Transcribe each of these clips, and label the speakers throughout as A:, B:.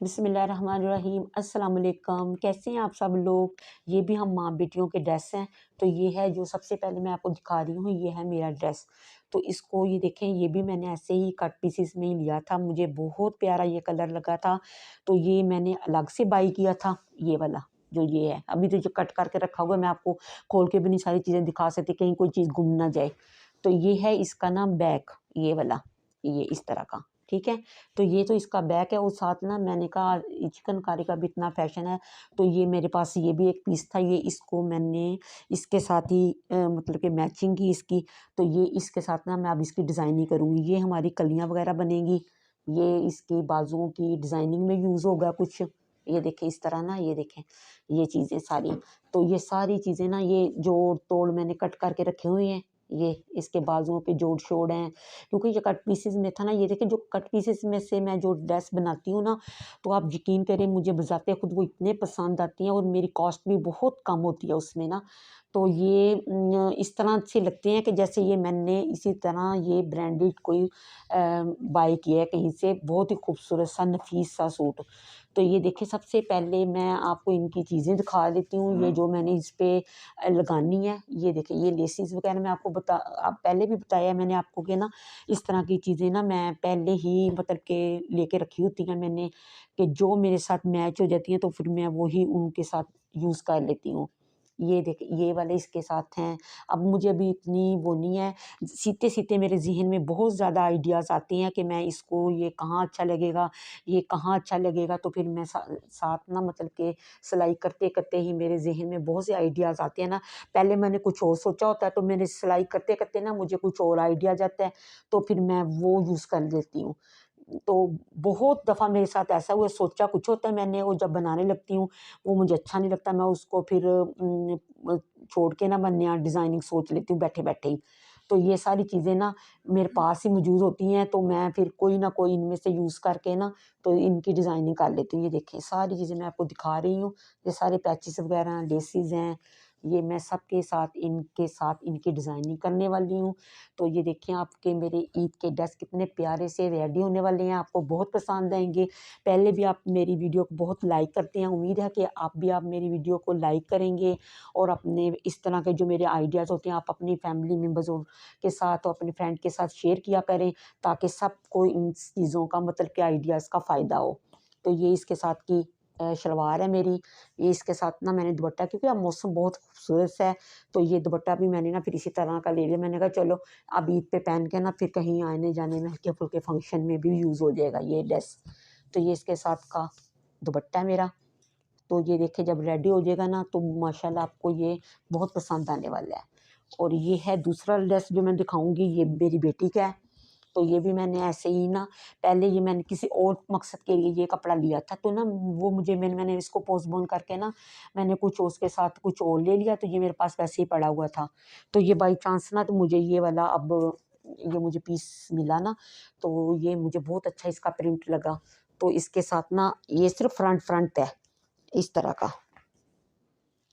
A: बिस्मिल्लाहिर्रहमानिर्रहीम अस्सलाम वालेकुम। कैसे हैं आप सब लोग। ये भी हम माँ बेटियों के ड्रेस हैं। तो ये है जो सबसे पहले मैं आपको दिखा रही हूँ, ये है मेरा ड्रेस। तो इसको ये देखें, ये भी मैंने ऐसे ही कट पीसेस में ही लिया था, मुझे बहुत प्यारा ये कलर लगा था। तो ये मैंने अलग से बाई किया था, ये वाला जो ये है। अभी तो जो कट करके रखा हुआ, मैं आपको खोल के भी नहीं सारी चीज़ें दिखा सकती, कहीं कोई चीज़ गुम ना जाए। तो ये है इसका ना बैक, ये वाला, ये इस तरह का, ठीक है। तो ये तो इसका बैक है, और साथ ना मैंने कहा चिकनकारी का भी इतना फैशन है, तो ये मेरे पास ये भी एक पीस था, ये इसको मैंने इसके साथ ही मतलब कि मैचिंग की इसकी। तो ये इसके साथ ना मैं अब इसकी डिज़ाइनिंग करूँगी, ये हमारी कलियाँ वगैरह बनेंगी, ये इसकी बाजुओं की डिज़ाइनिंग में यूज़ होगा कुछ। ये देखें इस तरह ना, ये देखें ये चीज़ें सारी। तो ये सारी चीज़ें ना, ये जोड़ तोड़ मैंने कट करके रखे हुए हैं, ये इसके बाजुओं पे जोड़ शोड़ हैं, क्योंकि ये कट पीसेस में था ना। ये देखिए जो कट पीसेस में से मैं जो ड्रेस बनाती हूँ ना, तो आप यकीन करें मुझे बजाते खुद वो इतने पसंद आती हैं, और मेरी कॉस्ट भी बहुत कम होती है उसमें ना। तो ये इस तरह से लगते हैं कि जैसे ये मैंने इसी तरह ये ब्रांडेड कोई बाई किया है कहीं से, बहुत ही खूबसूरत सा नफीस सा सूट। तो ये देखिए सबसे पहले मैं आपको इनकी चीज़ें दिखा देती हूँ, ये जो मैंने इस पे लगानी है। ये देखिए ये लेसिस वगैरह मैं आपको आप पहले भी बताया मैंने आपको कि ना, इस तरह की चीज़ें ना मैं पहले ही मतलब के लेके रखी होती हैं मैंने, कि जो मेरे साथ मैच हो जाती हैं तो फिर मैं वो ही उनके साथ यूज़ कर लेती हूँ। ये देखिए ये वाले इसके साथ हैं। अब मुझे अभी इतनी वो नहीं है, सीते-सीते मेरे ज़हन में बहुत ज़्यादा आइडियाज़ आते हैं कि मैं इसको ये कहाँ अच्छा लगेगा, ये कहाँ अच्छा लगेगा। तो फिर मैं साथ ना मतलब कि सिलाई करते-करते ही मेरे ज़हन में बहुत से आइडियाज़ आते हैं ना। पहले मैंने कुछ और सोचा होता है, तो मेरे सिलाई करते-करते ना मुझे कुछ और आइडिया आ जाता है, तो फिर मैं वो यूज़ कर लेती हूँ। तो बहुत दफ़ा मेरे साथ ऐसा हुआ, सोचा कुछ होता है मैंने, और जब बनाने लगती हूँ वो मुझे अच्छा नहीं लगता, मैं उसको फिर छोड़ के ना मैं नया डिज़ाइनिंग सोच लेती हूँ बैठे-बैठे ही। तो ये सारी चीज़ें ना मेरे पास ही मौजूद होती हैं, तो मैं फिर कोई ना कोई इनमें से यूज़ करके ना तो इनकी डिज़ाइनिंग कर लेती हूँ। ये देखें सारी चीज़ें मैं आपको दिखा रही हूँ, ये सारे पैचेस वगैरह लेसिस हैं, ये मैं सबके साथ इनके साथ इनकी डिज़ाइनिंग करने वाली हूँ। तो ये देखिए आपके मेरे ईद के ड्रेस कितने प्यारे से रेडी होने वाले हैं, आपको बहुत पसंद आएँगे। पहले भी आप मेरी वीडियो को बहुत लाइक करते हैं, उम्मीद है कि आप मेरी वीडियो को लाइक करेंगे, और अपने इस तरह के जो मेरे आइडियाज़ होते हैं आप अपनी फैमिली मेंबर्स और के साथ और अपने फ्रेंड के साथ शेयर किया करें, ताकि सबको इन चीज़ों का मतलब कि आइडियाज़ का फ़ायदा हो। तो ये इसके साथ की शलवार है मेरी, ये इसके साथ ना मैंने दुपट्टा, क्योंकि अब मौसम बहुत खूबसूरत है, तो ये दुपट्टा भी मैंने ना फिर इसी तरह का ले लिया। मैंने कहा चलो अब ईद पे पहन के ना फिर कहीं आने-जाने में हल्के-फुल्के फंक्शन में भी यूज़ हो जाएगा ये ड्रेस। तो ये इसके साथ का दुपट्टा है मेरा। तो ये देखिए जब रेडी हो जाएगा ना, तो माशाल्लाह आपको ये बहुत पसंद आने वाला है। और ये है दूसरा ड्रेस जो मैं दिखाऊँगी, ये मेरी बेटी का है। तो ये भी मैंने ऐसे ही ना, पहले ये मैंने किसी और मकसद के लिए ये कपड़ा लिया था, तो ना वो मुझे मैंने इसको पोस्टपोन करके ना मैंने कुछ उसके साथ कुछ और ले लिया, तो ये मेरे पास वैसे ही पड़ा हुआ था। तो ये बाई चांस ना, तो मुझे ये वाला अब ये मुझे पीस मिला ना, तो ये मुझे बहुत अच्छा इसका प्रिंट लगा। तो इसके साथ ना ये सिर्फ़ फ्रंट है, इस तरह का।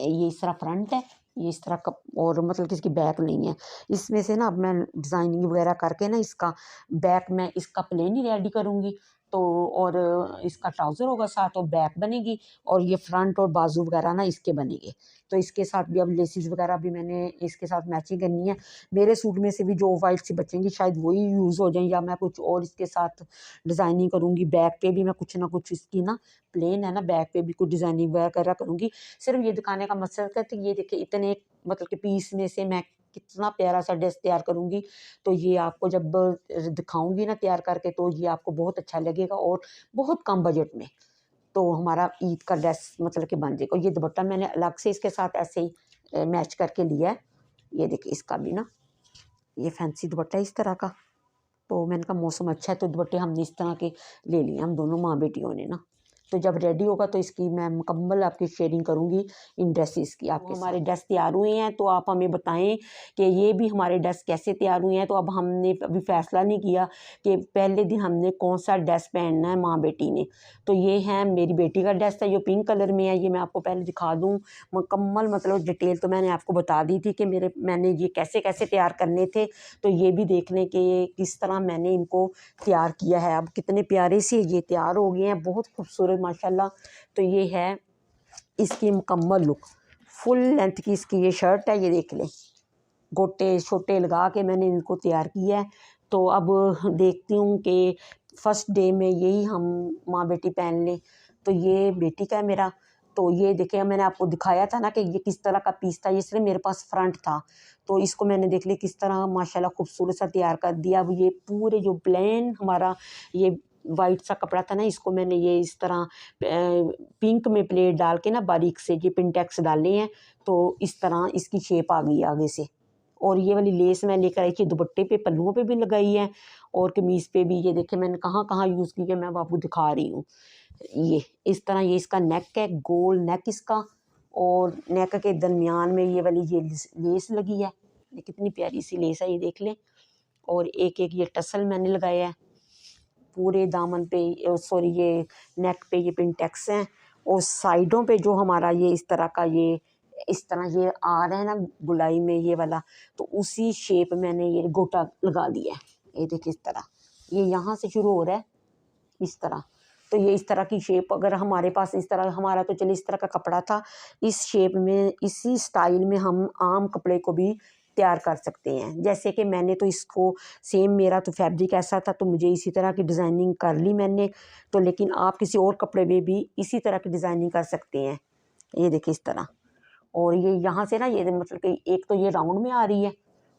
A: ये इस तरह फ्रंट है, ये इस तरह का, और मतलब कि इसकी बैक नहीं है। इसमें से ना अब मैं डिज़ाइनिंग वगैरह करके ना इसका बैक मैं इसका प्लेन ही रेडी करूँगी। तो और इसका ट्राउज़र होगा साथ, और बैक बनेगी, और ये फ्रंट और बाजू वगैरह ना इसके बनेंगे। तो इसके साथ भी अब लेसिस वगैरह भी मैंने इसके साथ मैचिंग करनी है। मेरे सूट में से भी जो वाइट सी बचेंगी शायद वही यूज़ हो जाएँ, या मैं कुछ और इसके साथ डिज़ाइनिंग करूँगी। बैक पे भी मैं कुछ ना कुछ इसकी ना, प्लेन है ना, बैक पे भी कुछ डिज़ाइनिंग वगैरह करूँगी। सिर्फ ये दिखाने का मकसद है कि ये देखिए इतने मतलब कि पीस में से मैं कितना प्यारा सा ड्रेस तैयार करूँगी। तो ये आपको जब दिखाऊँगी ना तैयार करके, तो ये आपको बहुत अच्छा लगेगा, और बहुत कम बजट में तो हमारा ईद का ड्रेस मतलब कि बन जाएगा। ये दुपट्टा मैंने अलग से इसके साथ ऐसे ही मैच करके लिया है। ये देखिए इसका भी ना, ये फैंसी दुपट्टा है इस तरह का। तो मैंने कहा मौसम अच्छा है, तो दुपट्टे हमने इस तरह के ले लिए, हम दोनों माँ बेटियों ने ना। तो जब रेडी होगा तो इसकी मैं मुकम्मल आपकी शेयरिंग करूँगी इन ड्रेसेस की आपके साथ। हमारे ड्रेस तैयार हुए हैं, तो आप हमें बताएं कि ये भी हमारे ड्रेस कैसे तैयार हुए हैं। तो अब हमने अभी फ़ैसला नहीं किया कि पहले दिन हमने कौन सा ड्रेस पहनना है माँ बेटी ने। तो ये है मेरी बेटी का ड्रेस है, जो पिंक कलर में है। ये मैं आपको पहले दिखा दूँ मुकम्मल, मतलब डिटेल तो मैंने आपको बता दी थी कि मैंने ये कैसे कैसे तैयार करने थे। तो ये भी देख लें कि किस तरह मैंने इनको तैयार किया है। अब कितने प्यारे से ये तैयार हो गए हैं, बहुत खूबसूरत माशाल्लाह। तो ये है इसकी मुकम्मल लुक, फुल लेंथ की इसकी ये शर्ट है। ये देख लें, गोटे छोटे लगा के मैंने इनको तैयार किया है। तो अब देखती हूँ कि फर्स्ट डे में यही हम माँ बेटी पहन लें। तो ये बेटी का है मेरा। तो ये देखिए, मैंने आपको दिखाया था ना कि ये किस तरह का पीस था। ये सिर्फ मेरे पास फ्रंट था, तो इसको मैंने देख लिया किस तरह माशाल्लाह खूबसूरत सा तैयार कर दिया। अब ये पूरे जो प्लेन हमारा ये वाइट सा कपड़ा था ना, इसको मैंने ये इस तरह पिंक में प्लेट डाल के ना बारीक से ये पिंटेक्स डाले हैं। तो इस तरह इसकी शेप आ गई आगे से। और ये वाली लेस मैं लेकर आई थी, दुपट्टे पे पल्लुओं पे भी लगाई है और कमीज़ पे भी। ये देखिए मैंने कहाँ कहाँ यूज़ की है, मैं आपको दिखा रही हूँ। ये इस तरह ये इसका नेक है, गोल नेक इसका, और नेक के दरमियान में ये वाली ये लेस लगी है। ये कितनी प्यारी सी लेस है, ये देख लें। और एक एक ये टसल मैंने लगाया है पूरे दामन पे, सॉरी ये नेक पे ये पिंटेक्स हैं। और साइडों पे जो हमारा ये इस तरह का ये इस तरह ये आ रहा है ना गुलाई में ये वाला, तो उसी शेप मैंने ये गोटा लगा दिया है। ये देखिए इस तरह ये यहाँ से शुरू हो रहा है इस तरह। तो ये इस तरह की शेप अगर हमारे पास इस तरह, हमारा तो चलिए इस तरह का कपड़ा था, इस शेप में इसी स्टाइल में हम आम कपड़े को भी तैयार कर सकते हैं। जैसे कि मैंने तो इसको सेम, मेरा तो फैब्रिक ऐसा था तो मुझे इसी तरह की डिज़ाइनिंग कर ली मैंने। तो लेकिन आप किसी और कपड़े में भी इसी तरह की डिज़ाइनिंग कर सकते हैं। ये देखिए इस तरह। और ये यहाँ से ना ये मतलब कि एक तो ये राउंड में आ रही है,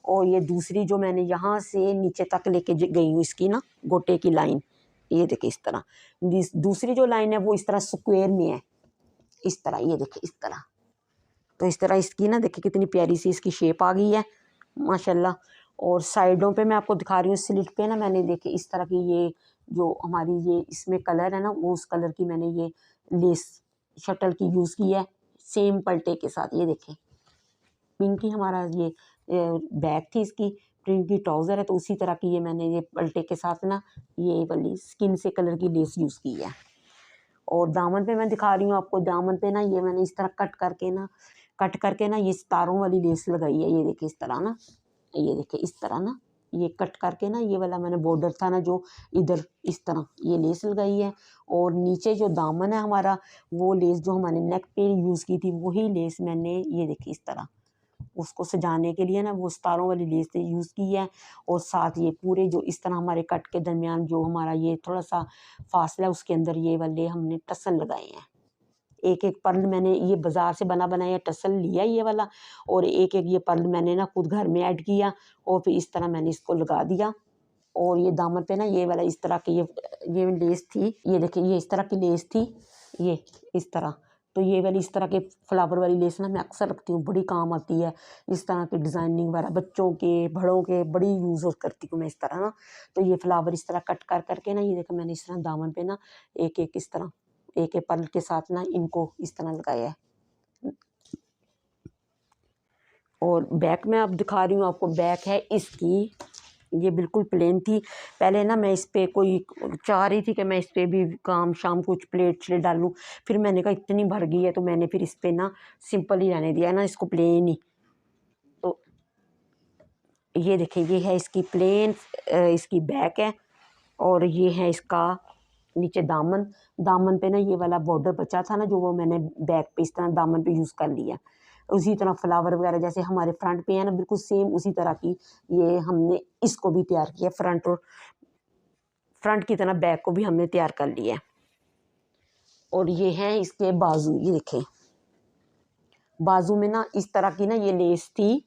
A: और ये दूसरी जो मैंने यहाँ से नीचे तक लेके गई हूँ इसकी ना गोटे की लाइन, ये देखिए इस तरह। दूसरी जो लाइन है वो इस तरह स्क्वायर में है इस तरह। ये देखिए इस तरह। तो इस तरह इसकी ना देखिए कितनी प्यारी सी इसकी शेप आ गई है माशाल्लाह। और साइडों पे मैं आपको दिखा रही हूँ, स्लिट पे ना मैंने देखे इस तरह की ये जो हमारी ये इसमें कलर है ना, वो उस कलर की मैंने ये लेस शटल की यूज़ की है सेम पल्टे के साथ। ये देखें पिंक ही हमारा ये बैग थी इसकी, प्रिंट की ट्राउज़र है, तो उसी तरह की ये मैंने ये पल्टे के साथ ना ये वाली स्किन से कलर की लेस यूज़ की है। और दामन पे मैं दिखा रही हूँ आपको, दामन पे ना ये मैंने इस तरह कट करके ना ये सितारों वाली लेस लगाई है। ये देखिए इस तरह ना, ये देखिए इस तरह ना, ये कट करके ना ये वाला मैंने बॉर्डर था ना जो इधर, इस तरह ये लेस लगाई है। और नीचे जो दामन है हमारा, वो लेस जो हमारे नेक पे यूज़ की थी वही लेस मैंने ये देखिए इस तरह उसको सजाने के लिए ना वो सितारों वाली लेस यूज़ की है। और साथ ये पूरे जो इस तरह हमारे कट के दरमियान जो हमारा ये थोड़ा सा फासला है उसके अंदर ये वाले हमने टसल लगाए हैं। एक एक पर्ल मैंने ये बाज़ार से बना बनाया टसल लिया ये वाला, और एक एक ये पर्ल मैंने ना खुद घर में ऐड किया, और फिर इस तरह मैंने इसको लगा दिया। और ये दामन पे ना ये वाला इस तरह की ये लेस थी। ये देखिए ये इस तरह की लेस थी, ये इस तरह। तो ये वाली इस तरह के फ्लावर वाली लेस ना मैं अक्सर रखती हूँ, बड़ी काम आती है इस तरह की डिज़ाइनिंग वगैरह, बच्चों के बड़ों के बड़ी यूज़ करती हूँ मैं इस तरह ना। तो ये फ्लावर इस तरह कट कर करके ना ये देखो मैंने इस तरह दामन पे ना एक एक इस तरह एक एक पर्ल के साथ ना इनको इस तरह लगाया है। और बैक में आप दिखा रही हूँ आपको, बैक है इसकी ये बिल्कुल प्लेन थी। पहले ना मैं इस पे कोई चाह रही थी कि मैं इस पे भी काम शाम कुछ प्लेट छलेट डालूँ, फिर मैंने कहा इतनी भर गई है तो मैंने फिर इस पे ना सिंपल ही रहने दिया ना, इसको प्लेन ही। तो ये देखिए ये है इसकी प्लेन इसकी बैक है, और ये है इसका नीचे दामन। दामन पे ना ये वाला बॉर्डर बचा था ना जो, वो मैंने बैक पे इस तरह दामन पे यूज़ कर लिया। उसी तरह फ्लावर वगैरह जैसे हमारे फ्रंट पे है ना, बिल्कुल सेम उसी तरह की ये हमने इसको भी तैयार किया। फ्रंट की तरह बैक को भी हमने तैयार कर लिया है। और ये हैं इसके बाजू, ये देखें बाजू में ना इस तरह की ना ये लेस थी,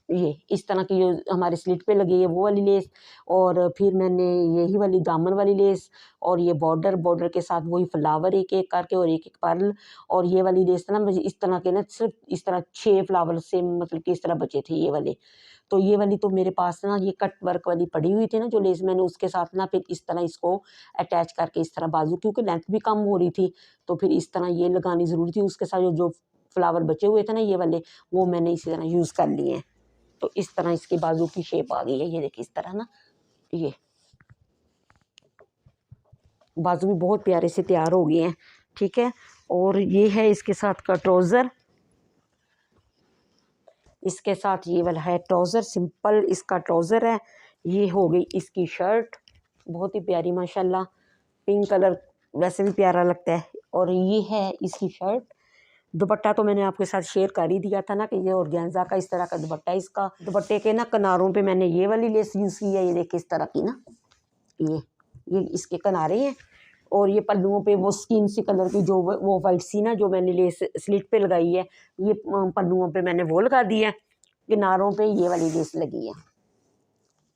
A: ये इस तरह की जो हमारे स्लिट पे लगी है वो वाली लेस, और फिर मैंने यही वाली दामन वाली लेस, और ये बॉर्डर के साथ वही फ्लावर एक एक करके और एक एक पर्ल, और ये वाली लेस ना मुझे इस तरह के ना सिर्फ इस तरह 6 फ्लावर से मतलब कि इस तरह बचे थे ये वाले। तो ये वाली तो मेरे पास ना ये कट वर्क वाली पड़ी हुई थी ना जो लेस, मैंने उसके साथ ना फिर इस तरह इसको अटैच करके इस तरह बाजू, क्योंकि लेंथ भी कम हो रही थी तो फिर इस तरह ये लगानी ज़रूरी थी। उसके साथ जो फ्लावर बचे हुए थे ना ये वाले, वो मैंने इसी तरह यूज़ कर लिए हैं। तो इस तरह इसके बाजू की शेप आ गई है, ये देखिए इस तरह ना, ये बाजू भी बहुत प्यारे से तैयार हो गए हैं। ठीक है, और ये है इसके साथ का ट्राउज़र, इसके साथ ये वाला है ट्राउज़र, सिंपल इसका ट्राउज़र है। ये हो गई इसकी शर्ट, बहुत ही प्यारी माशाल्लाह, पिंक कलर वैसे भी प्यारा लगता है। और ये है इसकी शर्ट। दुपट्टा तो मैंने आपके साथ शेयर कर ही दिया था ना कि ये ऑर्गेन्जा का इस तरह का दुपट्टा है। इसका दुपट्टे के ना किनारों पे मैंने ये वाली लेस यूज़ की है, ये देखिए इस तरह की ना, ये इसके किनारे हैं, और ये पल्लुओं पे वो स्किन सी कलर की जो वो वाइट सी ना जो मैंने लेस स्लिट पे लगाई है, ये पल्लुओं पे मैंने वो लगा दी है, किनारों पे ये वाली लेस लगी है।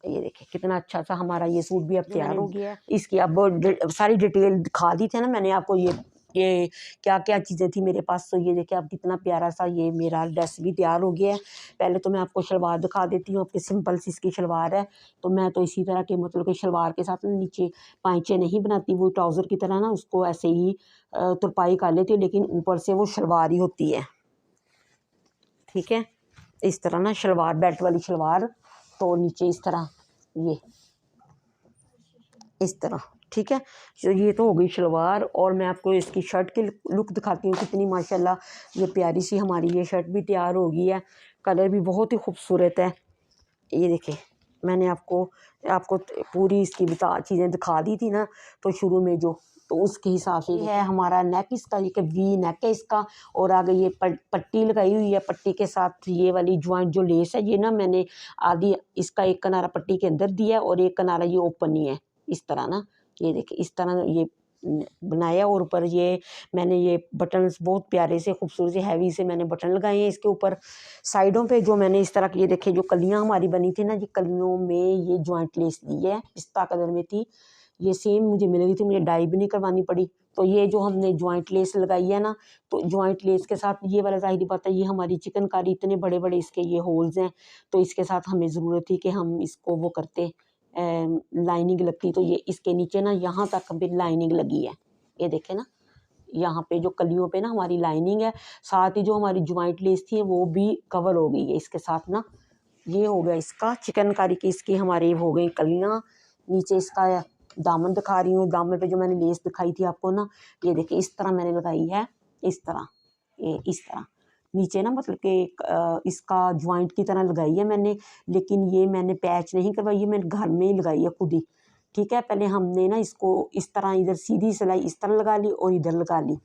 A: ये देखिए कितना अच्छा सा हमारा ये सूट भी अब तैयार हो गया है। इसकी अब सारी डिटेल दिखा दी थी ना मैंने आपको, ये क्या क्या चीज़ें थी मेरे पास। तो ये देखिए अब कितना प्यारा सा ये मेरा ड्रेस भी तैयार हो गया है। पहले तो मैं आपको शलवार दिखा देती हूँ, आपकी सिंपल सी इसकी शलवार है। तो मैं तो इसी तरह के मतलब कि शलवार के साथ नीचे पाइचे नहीं बनाती, वो ट्राउज़र की तरह ना उसको ऐसे ही तुरपाई कर लेती हूँ, लेकिन ऊपर से वो शलवार ही होती है। ठीक है, इस तरह ना शलवार, बेल्ट वाली शलवार, तो नीचे इस तरह ये इस तरह। ठीक है, तो ये तो हो गई शलवार, और मैं आपको इसकी शर्ट की लुक दिखाती हूँ कितनी माशाल्लाह ये प्यारी सी हमारी ये शर्ट भी तैयार हो गई है। कलर भी बहुत ही खूबसूरत है। ये देखिए मैंने आपको आपको पूरी इसकी बता चीज़ें दिखा दी थी ना, तो शुरू में जो, तो उसके हिसाब से है हमारा नेक, इसका ये वी नेक है इसका, और आगे ये पट्टी लगाई हुई है। पट्टी के साथ ये वाली ज्वाइंट जो लेस है ये ना मैंने आधी इसका एक किनारा पट्टी के अंदर दिया है और एक किनारा ये ओपन ही है इस तरह ना। ये देखिए इस तरह ये बनाया, और ऊपर ये मैंने ये बटन्स बहुत प्यारे से खूबसूरत से हैवी से मैंने बटन लगाए हैं इसके ऊपर। साइडों पे जो मैंने इस तरह की ये देखिए जो कलियां हमारी बनी थी ना, ये कलियों में ये जॉइंट लेस दी है, पिस्ता कलर में थी ये, सेम मुझे मिल गई थी, मुझे डाई भी नहीं करवानी पड़ी। तो ये जो हमने जॉइंट लेस लगाई है ना, तो जॉइंट लेस के साथ ये वाला ज़ाहिर बात है ये हमारी चिकनकारी इतने बड़े बड़े इसके ये होल्स हैं, तो इसके साथ हमें ज़रूरत थी कि हम इसको वो करते, लाइनिंग लगती, तो ये इसके नीचे ना यहाँ तक भी लाइनिंग लगी है। ये देखें ना, यहाँ पे जो कलियों पे ना हमारी लाइनिंग है, साथ ही जो हमारी ज्वाइंट लेस थी वो भी कवर हो गई है इसके साथ ना। ये हो गया इसका चिकनकारी की, इसकी हमारी हो गई कलियाँ। नीचे इसका दामन दिखा रही हूँ, दामन पे जो मैंने लेस दिखाई थी आपको ना, ये देखिए इस तरह मैंने लगाई है, इस तरह, ये इस तरह नीचे ना मतलब कि इसका ज्वाइंट की तरह लगाई है मैंने, लेकिन ये मैंने पैच नहीं करवाई है, मैंने घर में ही लगाई है खुद ही। ठीक है, पहले हमने ना इसको इस तरह इधर सीधी सिलाई इस तरह लगा ली और इधर लगा ली।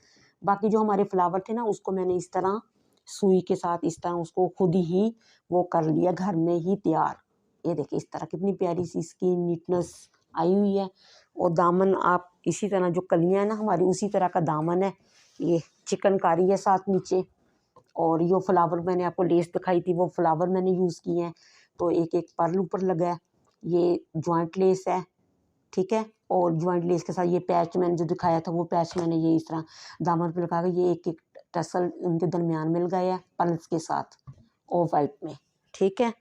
A: बाकी जो हमारे फ्लावर थे ना उसको मैंने इस तरह सुई के साथ इस तरह उसको खुद ही वो कर लिया घर में ही तैयार। ये देखिए इस तरह कितनी प्यारी सी इसकी नीटनेस आई हुई है। और दामन आप इसी तरह जो कलियाँ हैं ना हमारी उसी तरह का दामन है, ये चिकनकारी है साथ नीचे। और यो फ्लावर मैंने आपको लेस दिखाई थी वो फ्लावर मैंने यूज़ किए हैं, तो एक एक पर्ल ऊपर लगा है, ये जॉइंट लेस है। ठीक है, और जॉइंट लेस के साथ ये पैच मैंने जो दिखाया था वो पैच मैंने ये इस तरह दामन पे लगा के ये एक एक टसल उनके दरमियान में लगाया है पर्ल्स के साथ ऑफ वाइट में। ठीक है,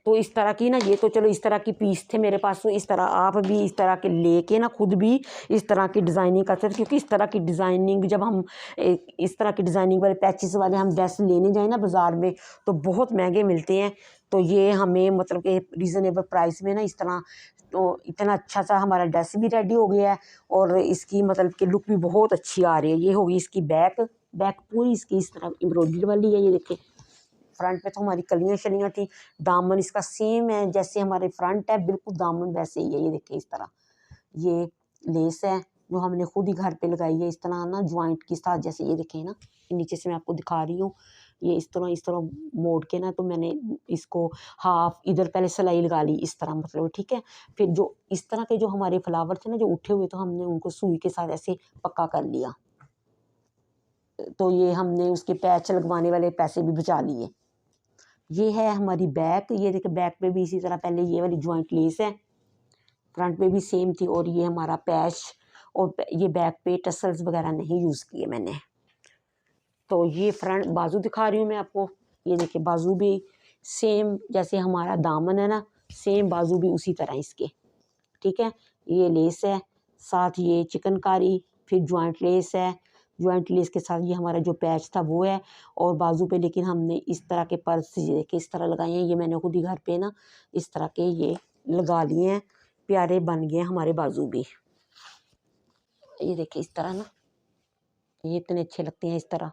A: तो इस तरह की ना, ये तो चलो इस तरह की पीस थे मेरे पास, तो इस तरह आप भी इस तरह के लेके ना खुद भी इस तरह की डिज़ाइनिंग कर सकते, क्योंकि इस तरह की डिज़ाइनिंग जब हम इस तरह की डिज़ाइनिंग वाले पैचेस वाले हम ड्रेस लेने जाएँ ना बाज़ार में तो बहुत महंगे मिलते हैं। तो ये हमें मतलब कि रीज़नेबल प्राइस में ना इस तरह, तो इतना अच्छा सा हमारा ड्रेस भी रेडी हो गया है, और इसकी मतलब कि लुक भी बहुत अच्छी आ रही है। ये होगी इसकी बैक, बैक पूरी इसकी इस तरह एम्ब्रॉयडरी वाली है। ये देखिए फ्रंट पे तो हमारी कलियाँ शलियाँ थी, दामन इसका सेम है जैसे हमारे फ्रंट है बिल्कुल दामन वैसे ही है। ये देखिए इस तरह ये लेस है जो हमने खुद ही घर पे लगाई है इस तरह ना ज्वाइंट के साथ, जैसे ये देखें ना नीचे से मैं आपको दिखा रही हूँ, ये इस तरह मोड़ के ना, तो मैंने इसको हाफ इधर पहले सिलाई लगा ली इस तरह मतलब। ठीक है, फिर जो इस तरह के जो हमारे फ्लावर थे ना जो उठे हुए तो हमने उनको सुई के साथ ऐसे पक्का कर लिया। तो ये हमने उसके पैच लगवाने वाले पैसे भी बचा लिए। ये है हमारी बैक, ये देखिए बैक पे भी इसी तरह पहले ये वाली जॉइंट लेस है, फ्रंट पे भी सेम थी, और ये हमारा पैच, और ये बैक पे टसल्स वगैरह नहीं यूज़ किए मैंने। तो ये फ्रंट बाजू दिखा रही हूँ मैं आपको, ये देखिए बाजू भी सेम जैसे हमारा दामन है ना, सेम बाजू भी उसी तरह इसके, ठीक है। ये लेस है, साथ ये चिकनकारी, फिर जॉइंट लेस है, जॉइंट लेस के साथ ये हमारा जो पैच था वो है, और बाजू पे लेकिन हमने इस तरह के पर्स ये देखिए इस तरह लगाए हैं, ये मैंने खुद ही घर पे ना इस तरह के ये लगा लिए हैं, प्यारे बन गए हमारे बाजू भी। ये देखिए इस तरह ना, ये इतने अच्छे लगते हैं इस तरह।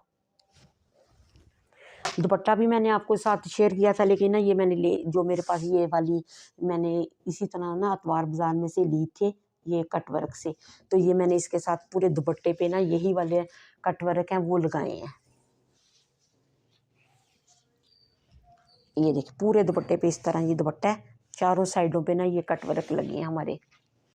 A: दुपट्टा भी मैंने आपको साथ शेयर किया था, लेकिन ना ये मैंने जो मेरे पास ये वाली मैंने इसी तरह ना अतवार बाजार में से ली थे, ये कट वर्क से, तो ये मैंने इसके साथ पूरे दुपट्टे पे ना यही वाले कट वर्क हैं वो लगाए हैं। ये देखिए पूरे दुपट्टे पे इस तरह ये दुपट्टा है, चारों साइडों पे ना ये कट वर्क लगे हैं हमारे।